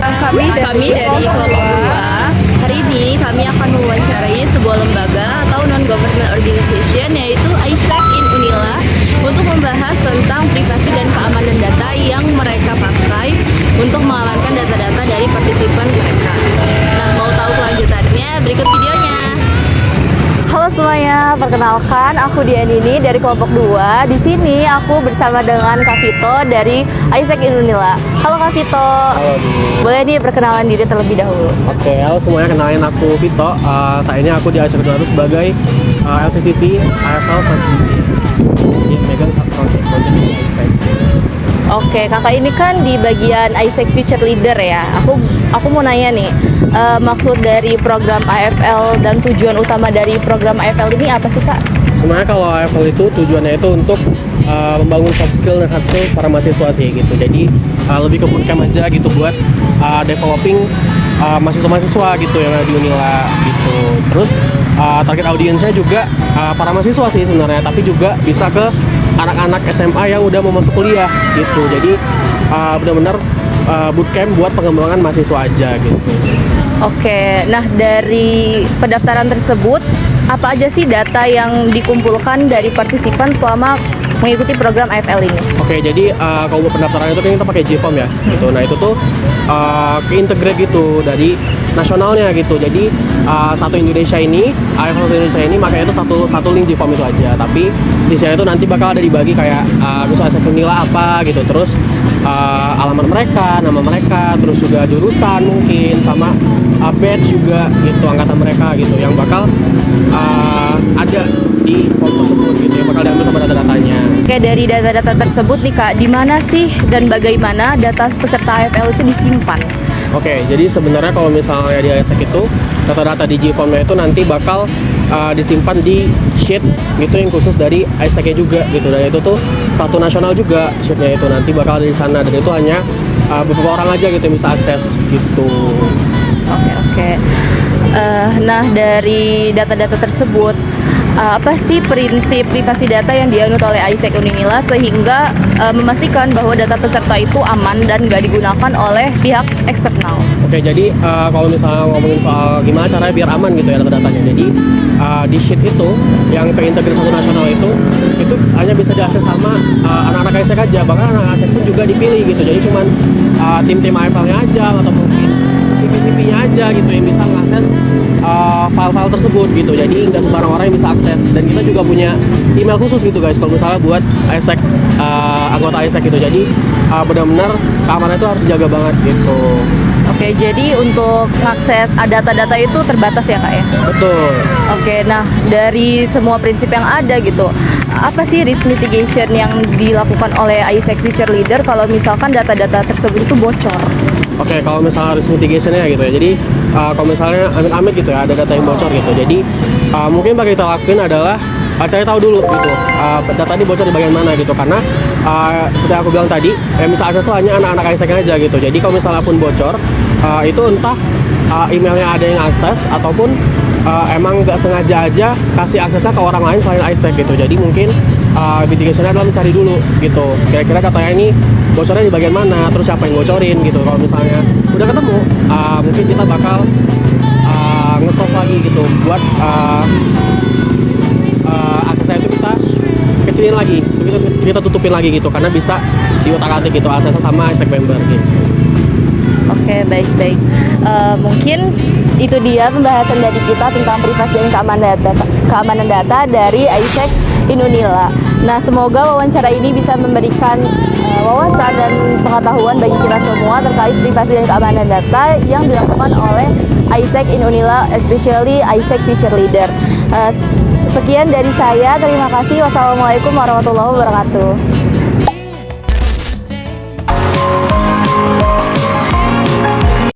Kami dari kelompok 2. Hari ini kami akan mewawancarai sebuah lembaga atau non-government organization yaitu ISEC in Unila untuk membahas tentang privasi dan keamanan data yang mereka pakai untuk mengamankan data-data dari partisipan mereka. Nah, mau tahu kelanjutannya? Berikut videonya. Halo semuanya, perkenalkan aku Dianini dari kelompok 2. Di sini aku bersama dengan Kak Vito dari ISEC in Unila. Halo Kak Vito. Halo. Boleh nih perkenalan diri terlebih dahulu. Oke, halo semuanya, kenalin aku Vito. Saat ini aku di ISEC in Unila sebagai LCVP AFL Facility. Jadi megang project di ISEC. Oke, kakak ini kan di bagian ISEC Future Leader ya. Aku mau nanya nih, maksud dari program AFL dan tujuan utama dari program AFL ini apa sih kak? Sebenarnya kalau AFL itu tujuannya itu untuk membangun soft skill dan hard skill para mahasiswa sih gitu. Jadi lebih ke bootcamp aja gitu buat developing mahasiswa-mahasiswa gitu yang ada di Unila gitu. Terus target audiensnya juga para mahasiswa sih sebenarnya, tapi juga bisa ke anak-anak SMA yang udah mau masuk kuliah gitu. Jadi benar-benar bootcamp buat pengembangan mahasiswa aja gitu. Oke, nah dari pendaftaran tersebut apa aja sih data yang dikumpulkan dari partisipan selama mengikuti program AFL ini? Oke, jadi kalau buat pendaftaran itu kan kita pakai JFOM ya gitu. Nah itu tuh keintegrate gitu dari nasionalnya gitu. Jadi satu Indonesia ini, AFL Indonesia ini makanya itu satu link JFOM itu aja. Tapi di sini itu nanti bakal ada dibagi kayak misalnya Unila apa gitu, terus alamat mereka, nama mereka, terus juga jurusan mungkin sama badge juga gitu, angkatan mereka gitu yang bakal ada di form tersebut gitu, yang bakal diambil sama data-datanya. Oke, dari data-data tersebut nih kak, di mana sih dan bagaimana data peserta AFL itu disimpan? Oke, jadi sebenarnya kalau misalnya di ISEC itu data-data di JFOM-nya itu nanti bakal disimpan di sheet gitu yang khusus dari ISEC-nya juga gitu. Dan itu tuh satu nasional juga sheet-nya itu nanti bakal ada di sana, dan itu hanya beberapa orang aja gitu yang bisa akses gitu. Oke. Nah dari data-data tersebut apa sih prinsip privasi data yang dianut oleh ISEC Unila sehingga memastikan bahwa data peserta itu aman dan nggak digunakan oleh pihak eksternal? Oke, jadi kalau misalnya ngomongin soal gimana caranya biar aman gitu ya data-datanya. Jadi di sheet itu yang terintegrasi satu nasional itu hanya bisa diakses sama anak-anak ISEC aja. Bahkan anak ISEC pun juga dipilih gitu. Jadi cuman tim-tim AFL-nya aja atau mungkin CV-nya aja gitu yang bisa mengakses file-file tersebut gitu. Jadi nggak sembarang orang yang bisa akses. Dan kita juga punya email khusus gitu guys kalau misalnya buat ISEC, anggota ISEC gitu. Jadi benar-benar keamanan itu harus dijaga banget gitu. Oke, jadi untuk mengakses data-data itu terbatas ya kak ya? Betul. Oke, nah dari semua prinsip yang ada gitu, apa sih risk mitigation yang dilakukan oleh ISEC Future Leader kalau misalkan data-data tersebut itu bocor? Oke, kalau misalnya risk mitigation-nya gitu ya, jadi kalau misalnya amit-amit gitu ya, ada data yang bocor gitu, jadi mungkin yang kita lakuin adalah cari tahu dulu gitu, data ini bocor di bagian mana gitu, karena seperti aku bilang tadi, yang bisa akses itu hanya anak-anak ISEC aja gitu. Jadi kalau misalnya pun bocor, itu entah emailnya ada yang akses ataupun emang nggak sengaja aja kasih aksesnya ke orang lain selain ISEC gitu. Jadi mungkin mitigation-nya adalah mencari dulu gitu, kira-kira datanya ini bocornya di bagian mana, terus siapa yang bocorin gitu. Kalau misalnya udah ketemu, mungkin kita bakal nge-solve lagi gitu buat aksesnya itu kita kecilin lagi, kita tutupin lagi gitu, karena bisa diutak-atik gitu aksesnya sama ISEC member gitu. Oke, baik. Mungkin itu dia pembahasan dari kita tentang privasi dan keamanan data dari ISEC in Unila. Nah, semoga wawancara ini bisa memberikan wawasan dan pengetahuan bagi kita semua terkait privasi dan keamanan data yang dilakukan oleh ISEC in Unila, especially ISEC Future Leader. Sekian dari saya, terima kasih. Wassalamualaikum warahmatullahi wabarakatuh.